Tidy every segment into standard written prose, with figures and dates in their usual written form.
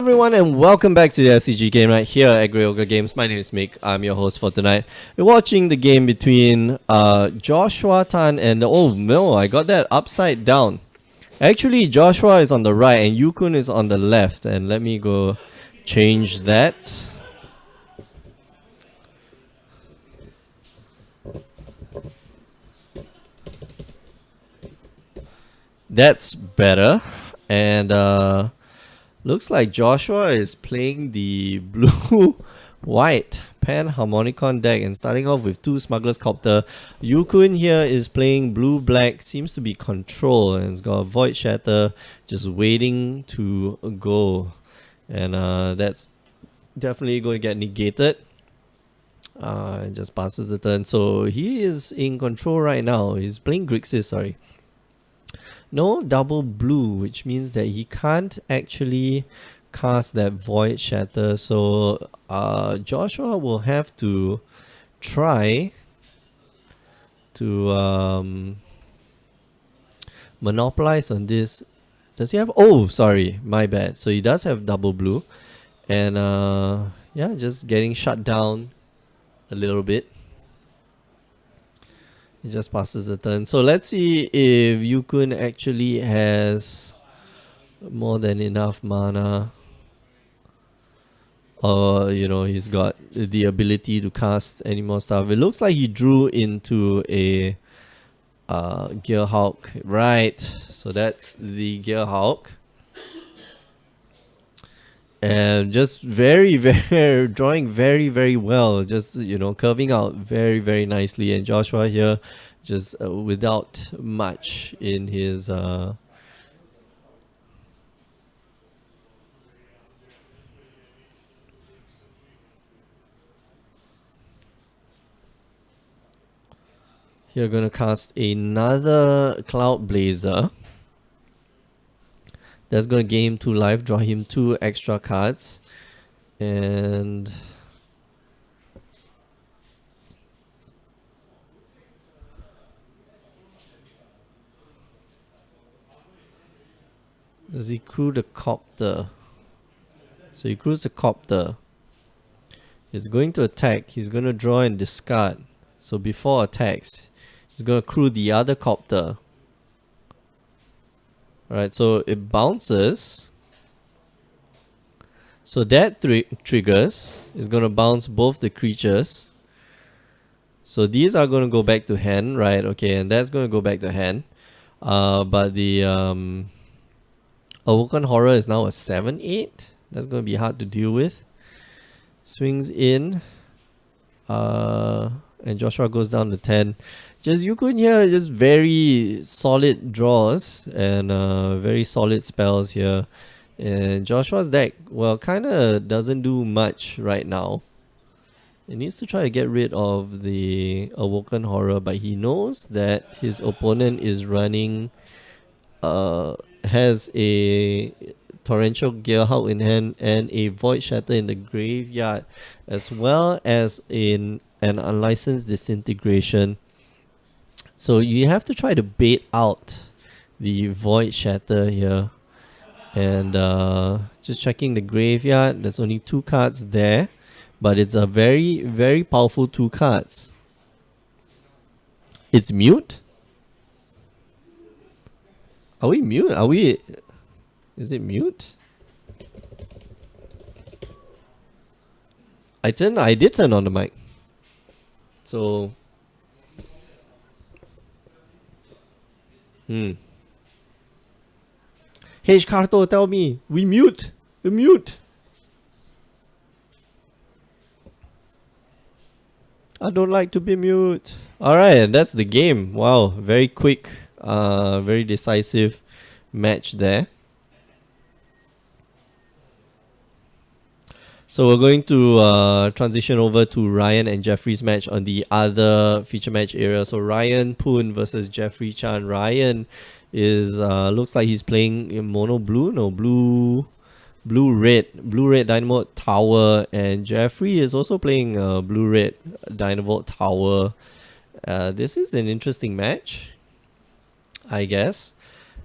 Everyone, and welcome back to the SCG game right here at Gryoga Games. My name is Mick. I'm your host for tonight. We're watching the game between Joshua Tan and I got that upside down. Actually, Joshua is on the right and Yukun is on the left. And let me go change that. That's better. And looks like Joshua is playing the blue-white Panharmonicon deck and starting off with 2 Smuggler's Copter. Yukun here is playing blue-black, seems to be control, and it's got a Void Shatter just waiting to go. And that's definitely going to get negated. And just passes the turn. So he is in control right now. He's playing Grixis, sorry. No double blue, which means that he can't actually cast that Void Shatter. So Joshua will have to try to monopolize on this. Does he have? Oh, sorry, my bad. So he does have double blue. And yeah, just getting shut down a little bit. It just passes the turn. So let's see if Yukun actually has more than enough mana. Or, you know, he's got the ability to cast any more stuff. It looks like he drew into a Gearhulk. Right. So that's the Gearhulk. And just very drawing very well, just, you know, curving out very nicely. And Joshua here just without much in his here gonna cast another Cloud Blazer. That's going to gain him 2 life, draw him 2 extra cards. And does he crew the Copter? So he crews the Copter. He's going to attack. He's going to draw and discard. So before attacks, he's going to crew the other Copter. Alright, so it bounces. So that triggers. It's going to bounce both the creatures. So these are going to go back to hand, right? Okay, and that's going to go back to hand. But the Awoken Horror is now a 7/8. That's going to be hard to deal with. Swings in. And Joshua goes down to 10. Just Yukun here, just very solid draws and very solid spells here. And Joshua's deck, well, kind of doesn't do much right now. It needs to try to get rid of the Awoken Horror, but he knows that his opponent is running, has a Torrential Gearhulk in hand and a Void Shatter in the graveyard, as well as in an Unlicensed Disintegration. So you have to try to bait out the Void Shatter here. And just checking the graveyard, there's only 2 cards there. But it's a very powerful 2 cards. It's mute? Are we mute? Is it mute? I did turn on the mic. So Hey Carto, tell me, we mute. I don't like to be mute. Alright, and that's the game. Wow, very quick, very decisive match there. So we're going to transition over to Ryan and Jeffrey's match on the other feature match area. So Ryan Poon versus Jeffrey Chan. Ryan is looks like he's playing in mono blue, no blue red Dynamo Tower, and Jeffrey is also playing blue red Dynamo Tower. This is an interesting match, I guess,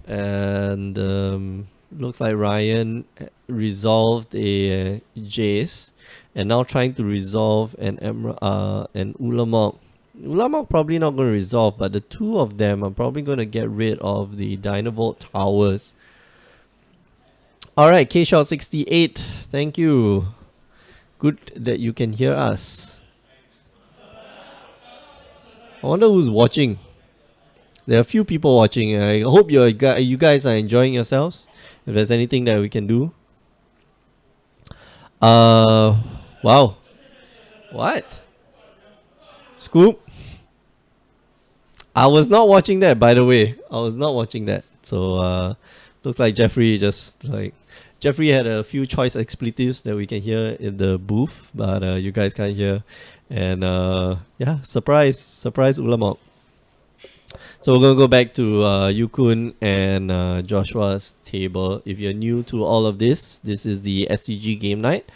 and Looks like Ryan resolved a Jace, and now trying to resolve an Ulamog. Ulamog probably not going to resolve, but the two of them are probably going to get rid of the Dynavolt towers. Alright, KShot68, thank you. Good that you can hear us. I wonder who's watching. There are a few people watching. I hope you guys are enjoying yourselves. If there's anything that we can do. Wow. What? Scoop? I was not watching that, by the way. I was not watching that. So, looks like Jeffrey Jeffrey had a few choice expletives that we can hear in the booth, but you guys can't hear. And yeah, surprise Ulamog. So we're going to go back to Yukun and Joshua's table. If you're new to all of this, this is the SCG game night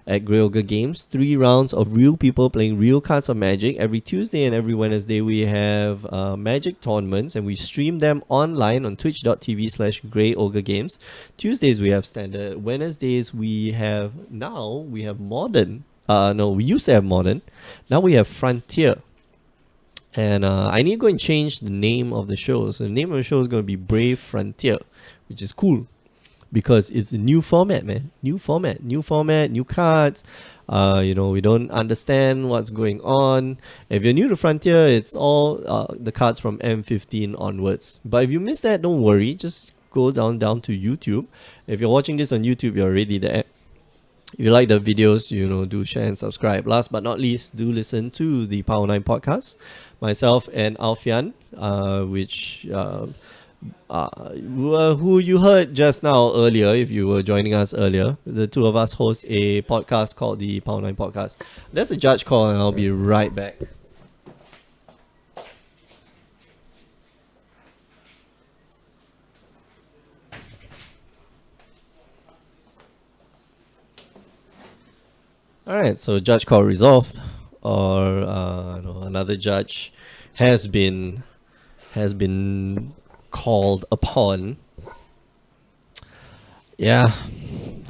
at Grey Ogre Games. 3 rounds of real people playing real cards of Magic. Every Tuesday and every Wednesday we have Magic tournaments, and we stream them online on twitch.tv/Grey Ogre Games. Tuesdays we have standard. Wednesdays we have modern. No, we used to have modern. Now we have Frontier. And I need to go and change the name of the show. So the name of the show is going to be Brave Frontier, which is cool because it's a new format, man. New format, new cards. We don't understand what's going on. If you're new to Frontier, it's all the cards from M15 onwards. But if you missed that, don't worry. Just go down to YouTube. If you're watching this on YouTube, you're already there. If you like the videos, do share and subscribe. Last but not least, do listen to the Power 9 podcast. Myself and Alfian, who you heard just now earlier, if you were joining us earlier. The two of us host a podcast called the Power 9 Podcast. That's a judge call, and I'll be right back. Alright, so judge call resolved, or another judge has been called upon. Yeah,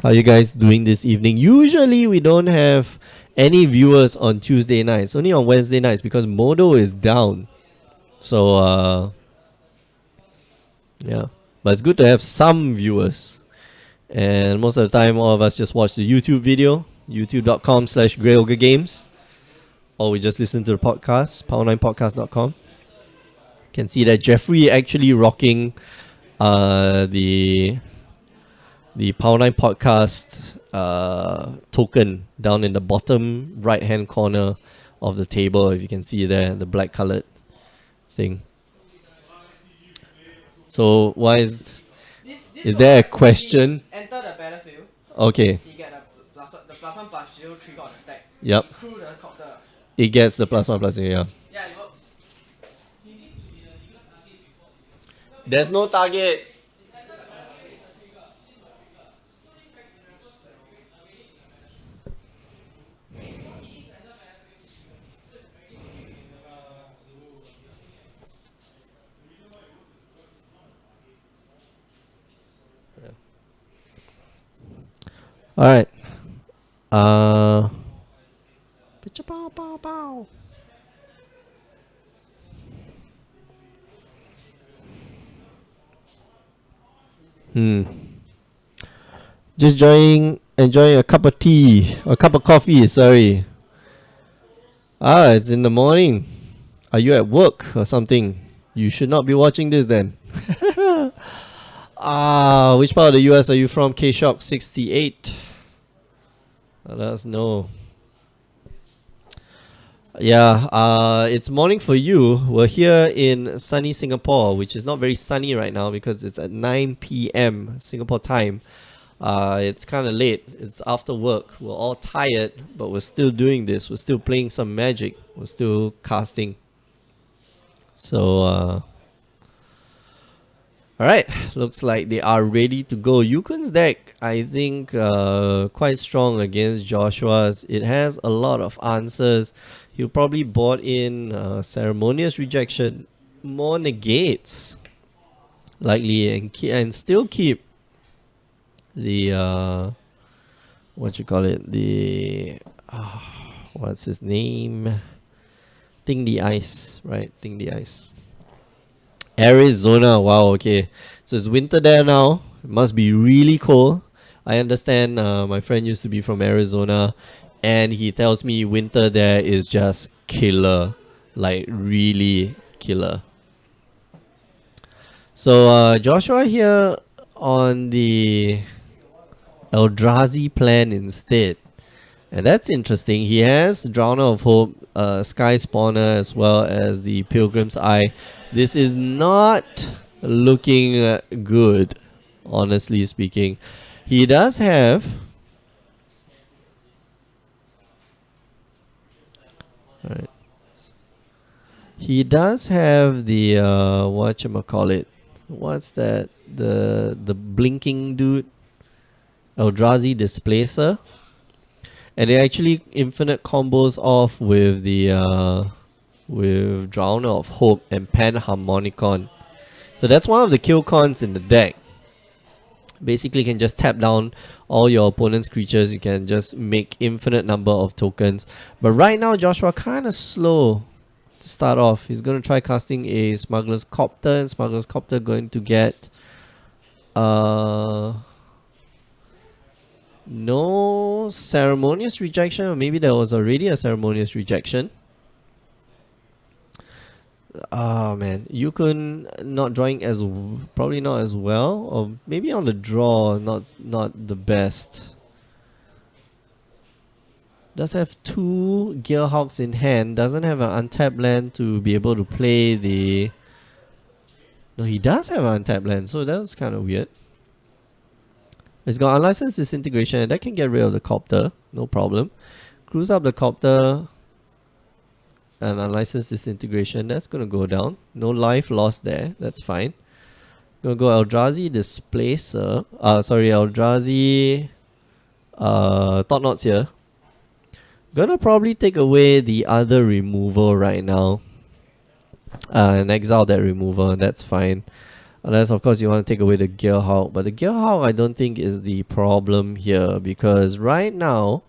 how you guys doing this evening? Usually we don't have any viewers on Tuesday nights, only on Wednesday nights because Modo is down. So yeah, but it's good to have some viewers, and most of the time all of us just watch the YouTube video, youtube.com/Grey Ogre Games, or we just listen to the podcast, power9podcast.com. Can see that Jeffrey actually rocking the Power 9 podcast token down in the bottom right hand corner of the table. If you can see there, the black colored thing. So why is there a question? Enter the battlefield. Okay. You get the +1/+0 trigger on the stack. Yep. Through the copter. It gets the +1/+0, yeah. Yeah, it works. There's no target. All right. Just enjoying a cup of tea, or a cup of coffee, sorry. It's in the morning. Are you at work or something? You should not be watching this then. Which part of the US are you from? KShock68. Let us know. Yeah, it's morning for you. We're here in sunny Singapore, which is not very sunny right now because it's at 9 p.m. Singapore time. It's kind of late. It's after work. We're all tired, but we're still doing this. We're still playing some Magic. We're still casting. So, alright, looks like they are ready to go. Yukun's deck, I think, quite strong against Joshua's. It has a lot of answers. He'll probably bought in Ceremonious Rejection, more negates, likely, and still keep the what you call it, the what's his name, Ting the Ice, right? Ting the Ice. Arizona, wow, okay, so it's winter there now. It must be really cold. I understand, my friend used to be from Arizona, and he tells me winter there is just killer, like really killer. So Joshua here on the Eldrazi plan instead. And that's interesting. He has Drowner of Hope, Sky Spawner, as well as the Pilgrim's Eye. This is not looking good, honestly speaking. He does have... Alright. He does have the, whatchamacallit. What's that? The blinking dude. Eldrazi Displacer. And it actually infinite combos off with the with Drowner of Hope and Panharmonicon. So that's one of the kill cons in the deck. Basically, you can just tap down all your opponent's creatures. You can just make infinite number of tokens. But right now, Joshua kind of slow to start off. He's going to try casting a Smuggler's Copter, and Smuggler's Copter going to get no ceremonious rejection, or maybe there was already a ceremonious rejection. Oh man, Yukon not drawing as probably not as well, or maybe on the draw not the best. Does have two Gearhawks in hand, doesn't have an untapped land to be able to play the... No, he does have an untapped land, so that's kind of weird. It's got Unlicensed Disintegration, and that can get rid of the Copter, no problem. Cruise up the Copter, and Unlicensed Disintegration, that's gonna go down. No life lost there, that's fine. Gonna go Eldrazi Displacer, Eldrazi Thought Knots here. Gonna probably take away the other removal right now. And exile that removal, that's fine. Unless, of course, you want to take away the Gearhawk. But the Gearhawk, I don't think, is the problem here. Because right now,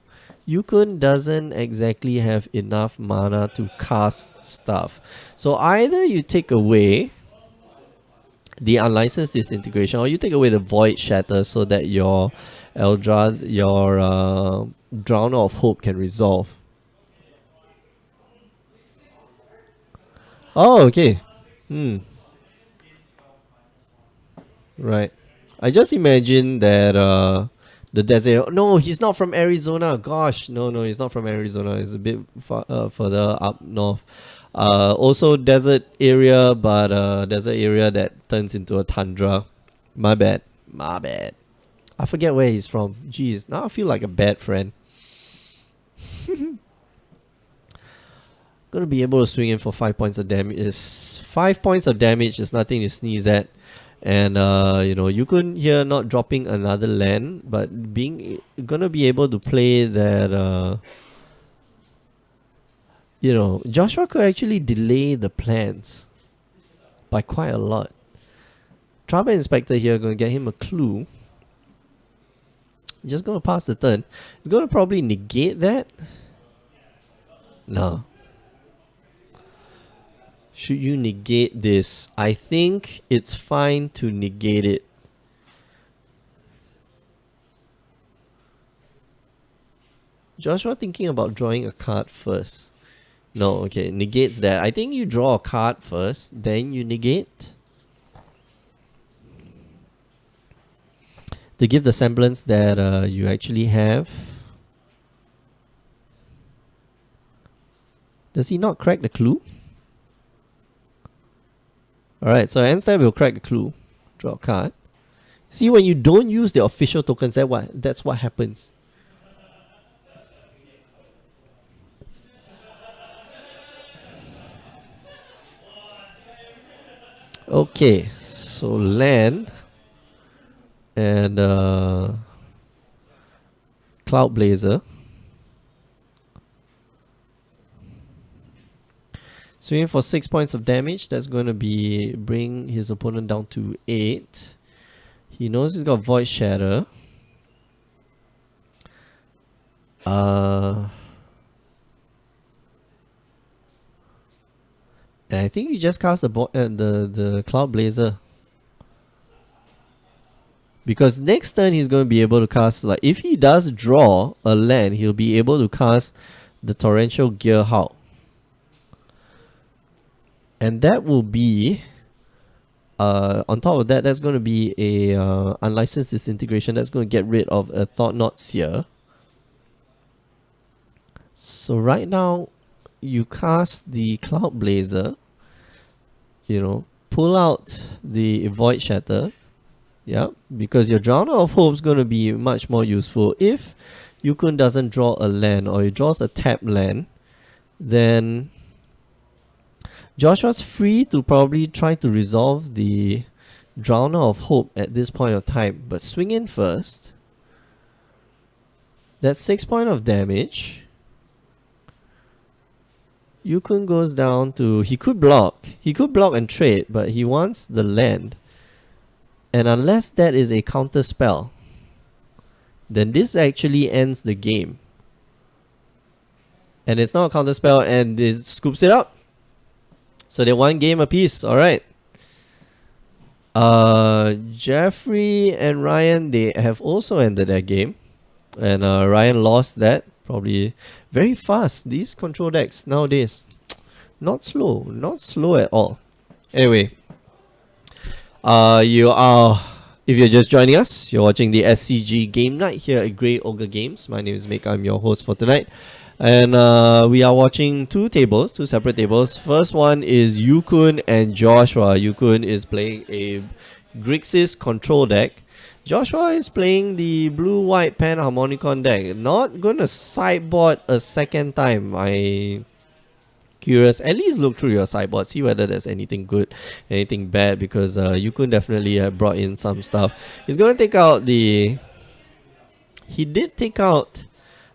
Yukon doesn't exactly have enough mana to cast stuff. So either you take away the Unlicensed Disintegration, or you take away the Void Shatter so that your Eldrazi, your Drowner of Hope can resolve. Oh, okay. Right. I just imagine that the desert... No, he's not from Arizona. Gosh, no, he's not from Arizona. It's a bit further up north. Also desert area, but desert area that turns into a tundra. My bad. I forget where he's from. Jeez, now I feel like a bad friend. Gonna be able to swing in for 5 points of damage. 5 points of damage is nothing to sneeze at. And you know, you couldn't hear not dropping another land, but gonna be able to play that. You know, Joshua could actually delay the plans by quite a lot. Trouble Inspector here gonna get him a clue. Just gonna pass the turn. He's gonna probably negate that. No. Should you negate this? I think it's fine to negate it. Joshua thinking about drawing a card first. No, okay, negates that. I think you draw a card first, then you negate. To give the semblance that you actually have. Does he not crack the clue? Alright, so end step will crack the clue. Draw a card. See, when you don't use the official tokens, that's what happens. Okay, so land and Cloud Blazer. Swinging for 6 points of damage. That's going to bring his opponent down to 8. He knows he's got Void Shatter. And I think you just cast the Cloud Blazer. Because next turn he's going to be able to cast, like, if he does draw a land, he'll be able to cast the Torrential Gearhout. And that will be, on top of that, that's going to be a Unlicensed Disintegration. That's going to get rid of a Thought Knot Seer. So right now, you cast the Cloud Blazer, you know, pull out the Void Shatter. Yeah, because your Drowner of Hope is going to be much more useful. If Yukun doesn't draw a land or he draws a tapped land, then Joshua's free to probably try to resolve the Drowner of Hope at this point of time. But swing in first. That's 6 points of damage. Yukun goes down to... He could block. He could block and trade, but he wants the land. And unless that is a counter spell, then this actually ends the game. And it's not a counter spell, and it scoops it up. So they're 1 game apiece. Alright. Jeffrey and Ryan, they have also ended their game. And Ryan lost that. Probably very fast. These control decks nowadays. Not slow. Not slow at all. Anyway. If you're just joining us, you're watching the SCG game night here at Grey Ogre Games. My name is Mick, I'm your host for tonight. And we are watching two separate tables. First one is Yukun and Joshua. Yukun is playing a Grixis control deck. Joshua is playing the blue-white Panharmonicon deck. Not gonna sideboard a second time. Curious, at least look through your sideboard, see whether there's anything good, anything bad, because you could definitely have brought in some stuff. He's going to take out the... He did take out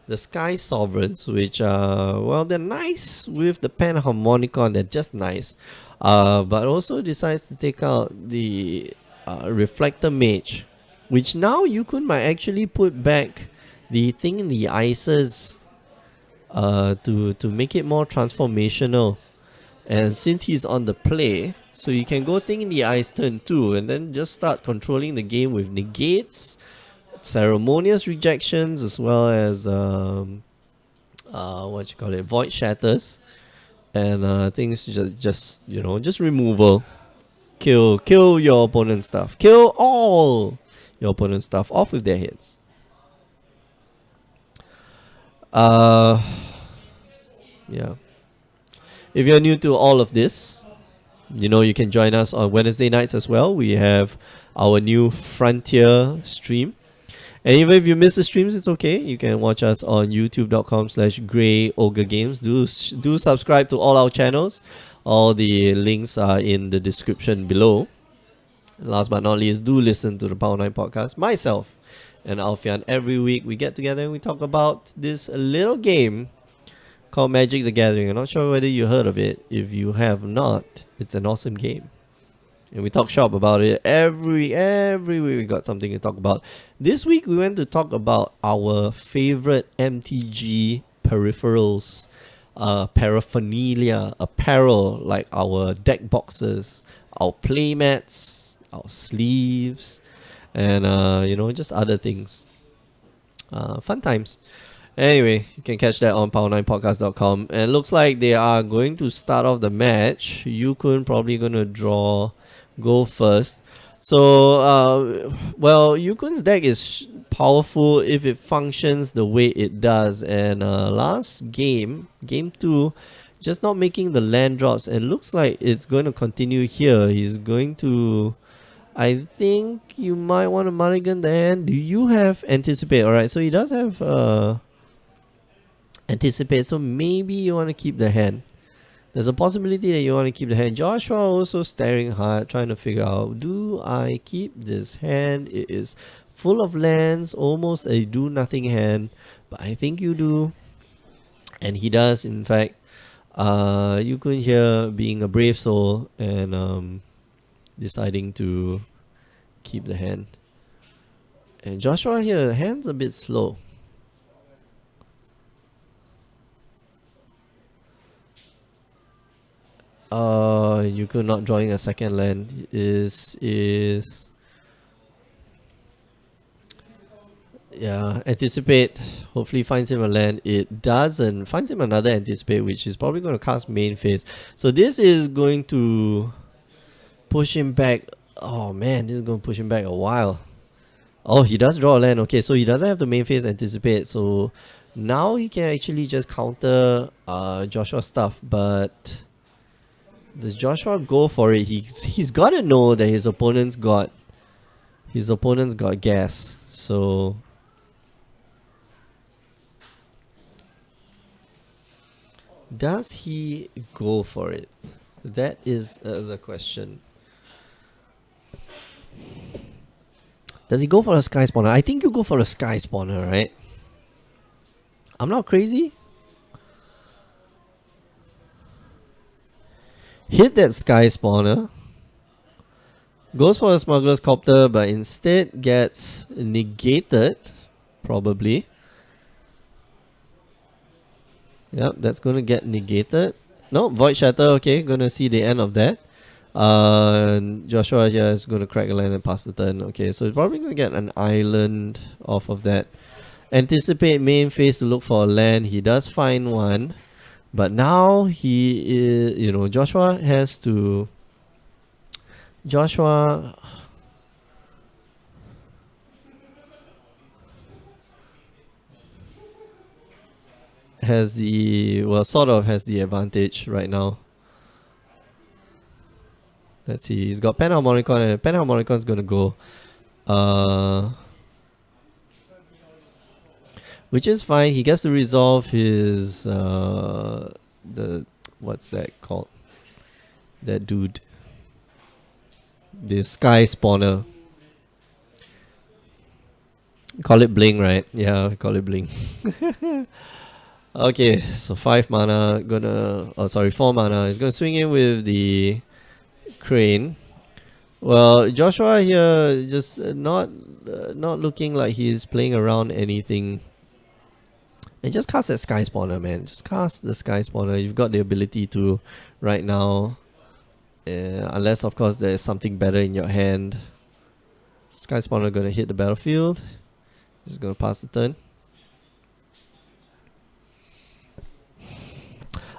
the Sky Sovereigns, which, well, they're nice with the Panharmonicon, they're just nice. But also decides to take out the Reflector Mage, which now Yukun might actually put back the thing in the Ices to make it more transformational. And since he's on the play, so you can go Thing in the Ice turn 2 and then just start controlling the game with negates, ceremonious rejections, as well as void shatters, and things just removal. Kill your opponent's stuff. Kill all your opponent's stuff off with their heads. Yeah. If you're new to all of this, you can join us on Wednesday nights as well. We have our new Frontier stream. And even if you miss the streams, it's okay. You can watch us on youtube.com/Grey Ogre Games. Do subscribe to all our channels. All the links are in the description below. And last but not least, do listen to the Power 9 podcast. Myself and Alfian, every week we get together and we talk about this little game called Magic the Gathering. I'm not sure whether you heard of it. If you have not, it's an awesome game. And we talk shop about it every week. We got something to talk about. This week we went to talk about our favorite MTG peripherals, paraphernalia, apparel, like our deck boxes, our playmats, our sleeves, and just other things. Fun times. Anyway, you can catch that on power9podcast.com. And it looks like they are going to start off the match. Yukun probably going to go first. So, Yukun's deck is powerful if it functions the way it does. And last game 2, just not making the land drops. And looks like it's going to continue here. He's going to... I think you might want to mulligan the hand. Do you have Anticipate? Alright, so he does have... Anticipate, so maybe you want to keep the hand. There's a possibility that you want to keep the hand. Joshua also staring hard, trying to figure out, do I keep this hand? It is full of lands, almost a do-nothing hand, but I think you do. And he does, in fact. You could hear being a brave soul and deciding to keep the hand. And Joshua here, the hand's a bit slow. You could not drawing a second land is yeah, anticipate. Hopefully finds him a land. It doesn't. Finds him another anticipate, which is probably going to cast main phase. So this is going to push him back. Oh man, this is going to push him back a while. Oh, he does draw a land. Okay, so he doesn't have the main phase anticipate. So now he can actually just counter Joshua's stuff. But does Joshua go for it? He's got to know that his opponent's got gas. So does he go for it? That is the question. Does he go for a sky spawner? I think you go for a sky spawner, right? I'm not crazy. Hit that sky spawner. Goes for a smuggler's copter, but instead gets negated. Probably. Yep, that's gonna get negated. No, Void Shatter, okay, gonna see the end of that. Joshua here is gonna crack a land and pass the turn. Okay, so he's probably gonna get an island off of that. Anticipate main phase to look for a land. He does find one. But now he is, Joshua has to. Joshua has sort of has the advantage right now. Let's see, he's got Panharmonicon, and Panharmonicon is gonna go. Which is fine. He gets to resolve his what's that called? That dude. The sky spawner. Call it bling, right? Yeah, call it bling. Okay, so 5 mana, 4 mana. He's gonna swing in with the crane. Well, Joshua here just not looking like he's playing around anything. And just cast that sky spawner, man. Just cast the sky spawner. You've got the ability to right now. Unless, of course, there's something better in your hand. Sky spawner gonna hit the battlefield. Just gonna pass the turn.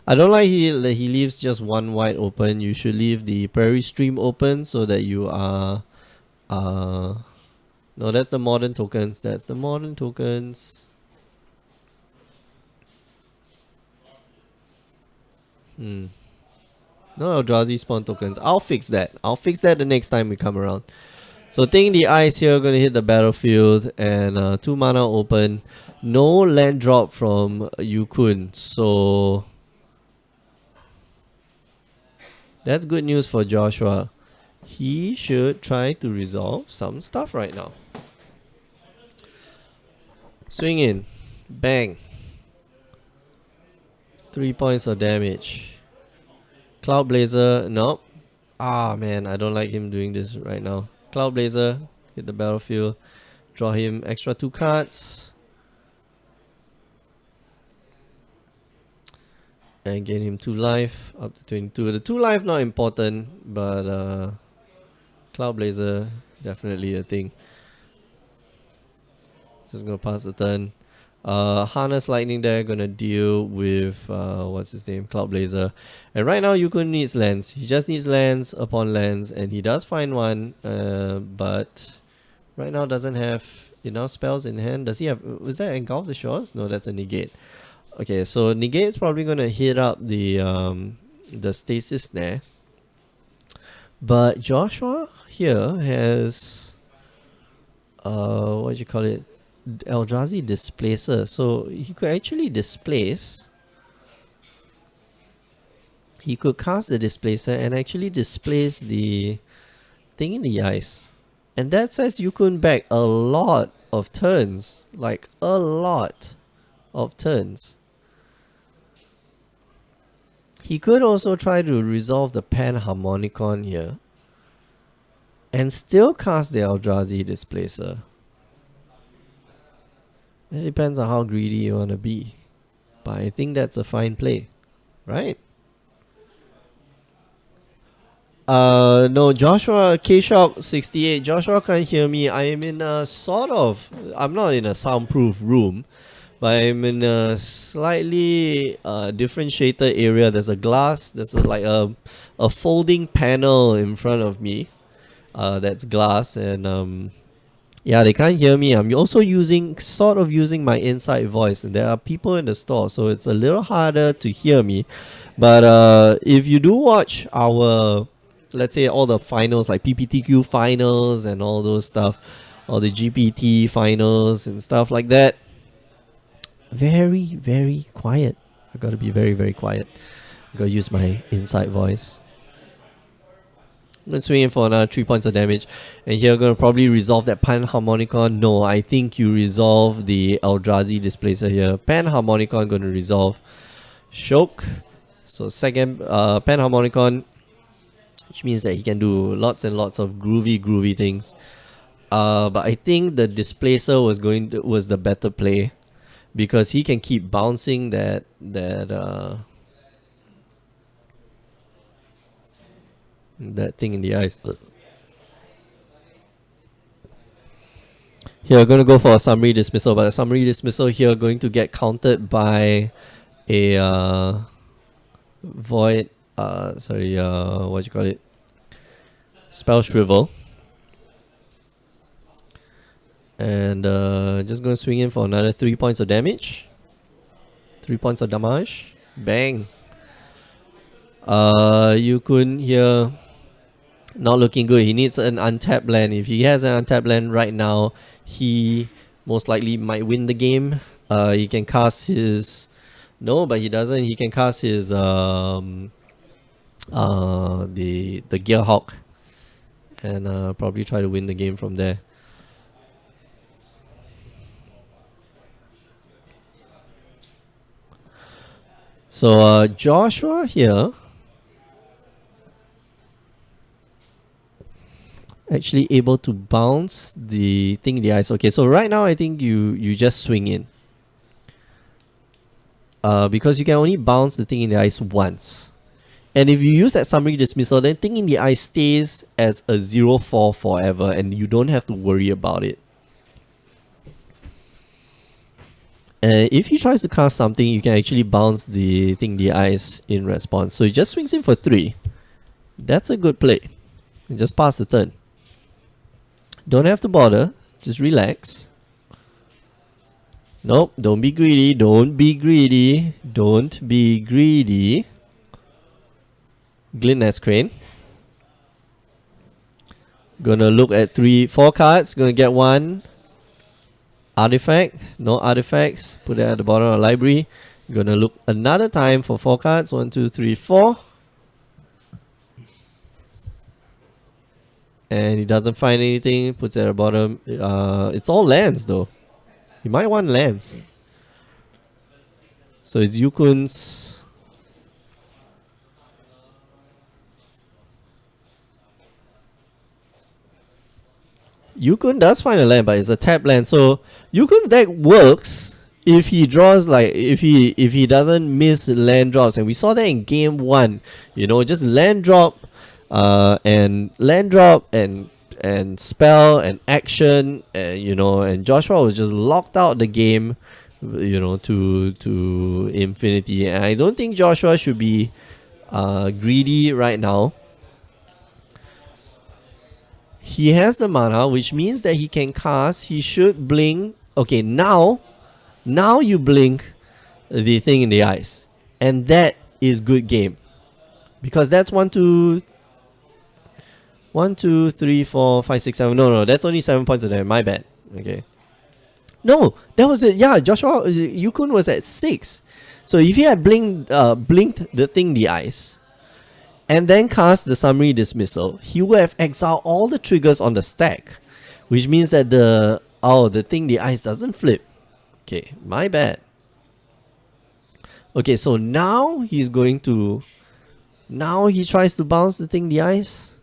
I don't like he leaves just one white open. You should leave the prairie stream open so that you are no, that's the modern tokens. That's the modern tokens. No Eldrazi spawn tokens. I'll fix that. I'll fix that the next time we come around. So Ting the Ice here gonna hit the battlefield and 2 mana open. No land drop from Yukun. So that's good news for Joshua. He should try to resolve some stuff right now. Swing in. Bang. 3 points of damage. Cloud Blazer, nope. Ah man, I don't like him doing this right now. Cloud Blazer, hit the battlefield. Draw him extra 2 cards. And gain him 2 life, up to 22. The 2 life not important, but Cloud Blazer, definitely a thing. Just gonna pass the turn. Harness Lightning there, gonna deal with what's his name, Cloud Blazer. And right now Yukun needs lands. He just needs lands upon lands, and he does find one, but right now doesn't have enough spells in hand. Does he have, was that Engulf the Shores? No, that's a negate. Okay, so negate's probably gonna hit up the stasis there. But Joshua here has what do you call it? Eldrazi Displacer. So he could actually displace. He could cast the Displacer and actually displace the thing in the ice. And that sets Yukun back a lot of turns. Like a lot of turns. He could also try to resolve the Panharmonicon here. And still cast the Eldrazi Displacer. It depends on how greedy you want to be. But I think that's a fine play. Right? No, Joshua, K-Shock 68. Joshua can't hear me. I am in a I'm not in a soundproof room, but I'm in a slightly differentiated area. There's a glass, like a folding panel in front of me. That's glass, and yeah, they can't hear me. I'm also using my inside voice, and there are people in the store, so it's a little harder to hear me. But if you do watch our, let's say, all the finals, like PPTQ finals and all those stuff, all the GPT finals and stuff like that, very, very quiet. I gotta be very, very quiet. I gotta use my inside voice. I'm gonna swing in for another 3 points of damage. And here I'm gonna probably resolve that Panharmonicon. No, I think you resolve the Eldrazi Displacer here. Panharmonicon gonna resolve Shock. So second Panharmonicon, which means that he can do lots and lots of groovy things. But I think the Displacer was the better play, because he can keep bouncing that thing in the ice. Here, I'm going to go for a summary dismissal, but a summary dismissal here going to get countered by a void, what you call it? Spell Shrivel. And just going to swing in for another 3 points of damage. 3 points of damage. Bang. Yukun here, not looking good. He needs an untapped land. If he has an untapped land right now, he most likely might win the game. He can cast his... No, but he doesn't. He can cast his the Gearhawk and probably try to win the game from there. So Joshua here actually able to bounce the thing in the ice. Okay, so right now I think you just swing in. Because you can only bounce the thing in the ice once. And if you use that summary dismissal, then thing in the ice stays as a 0/4 forever and you don't have to worry about it. And if he tries to cast something, you can actually bounce the thing in the ice in response. So he just swings in for 3. That's a good play. And just pass the turn. Don't have to bother. Just relax. Nope, don't be greedy. Don't be greedy. Don't be greedy. Glintnest Crane. Gonna look at 4 cards. Gonna get 1 artifact. No artifacts. Put that at the bottom of the library. Gonna look another time for 4 cards. 1, 2, 3, 4. And he doesn't find anything. Puts it at the bottom. It's all lands though. He might want lands. So it's Yukun's. Yukun does find a land, but it's a tap land. So Yukun's deck works if he draws, like, if he doesn't miss land drops. And we saw that in game 1. You know, just land drop and spell and action, you know, and Joshua was just locked out the game, you know, to infinity. And I don't think Joshua should be greedy right now. He has the mana, which means that he can cast. He should blink. Okay, now you blink the thing in the ice, and that is good game, because that's 1, 2, 3, 4, 5, 6, 7. No, that's only 7 points of damage. My bad. Okay. No, that was it. Yeah, Joshua Yukun was at 6. So if he had blinked the thing in the ice, and then cast the summary dismissal, he would have exiled all the triggers on the stack, which means that the thing in the ice doesn't flip. Okay, my bad. Okay, so now he's going to... Now he tries to bounce the thing in the ice.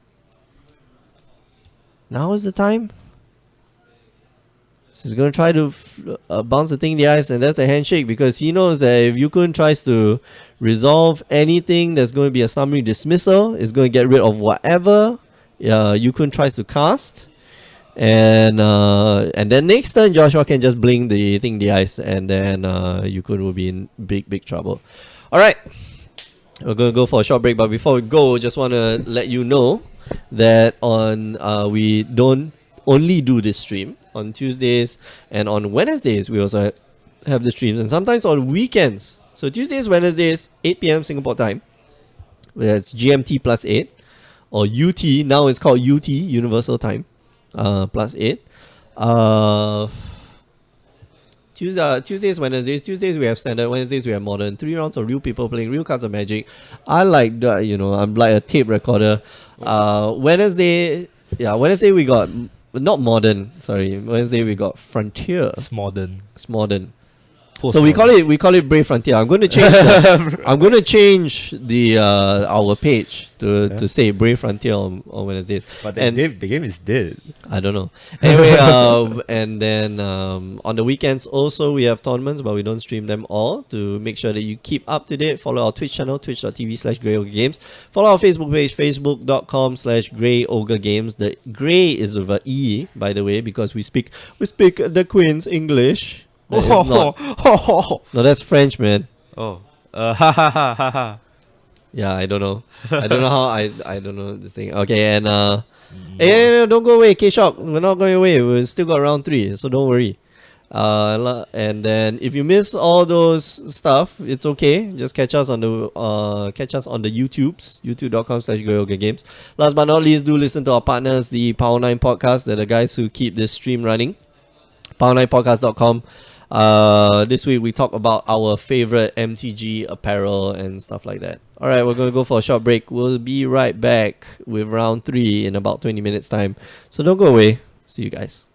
Now is the time. So he's going to try to bounce the thing in the ice, and that's a handshake because he knows that if Yukun tries to resolve anything, there's going to be a summary dismissal. It's going to get rid of whatever Yukun tries to cast. And then next turn, Joshua can just blink the thing in the ice, and then Yukun will be in big trouble. Alright, we're going to go for a short break, but before we go, just want to let you know that we don't only do this stream on Tuesdays, and on Wednesdays we also have the streams, and sometimes on weekends. So Tuesdays, Wednesdays, 8 p.m. Singapore time. That's GMT plus 8, or UT. Now it's called UT, Universal Time, plus 8. Tuesdays, Wednesdays. Tuesdays we have standard. Wednesdays we have modern. 3 rounds of real people playing real cards of Magic. I like that. I'm like a tape recorder. Wednesday we got not modern. Sorry, Wednesday we got Frontier. It's modern. So we call it Brave Frontier. I'm going to change the our page to say Brave Frontier on Wednesdays. But the game is dead. I don't know. Anyway, and then on the weekends also we have tournaments, but we don't stream them all. To make sure that you keep up to date, follow our Twitch channel, twitch.tv/GreyOgreGames. Follow our Facebook page, facebook.com/GreyOgreGames. The Grey is with an E, by the way, because we speak the Queen's English. That is not. No, that's French, man. Ha ha ha ha ha. Yeah, I don't know. I don't know how I don't know this thing. Okay, and hey, don't go away, K-Shock. We're not going away. We still got round 3, so don't worry. And then if you miss all those stuff, it's okay. Just catch us on the YouTubes, youtube.com/GreyOgreGames. Last but not least, do listen to our partners, the Power 9 Podcast. They're the guys who keep this stream running. Power9podcast.com. This week we talk about our favorite MTG apparel and stuff like that. Alright, we're going to go for a short break. We'll be right back with round 3 in about 20 minutes time. So don't go away. See you guys.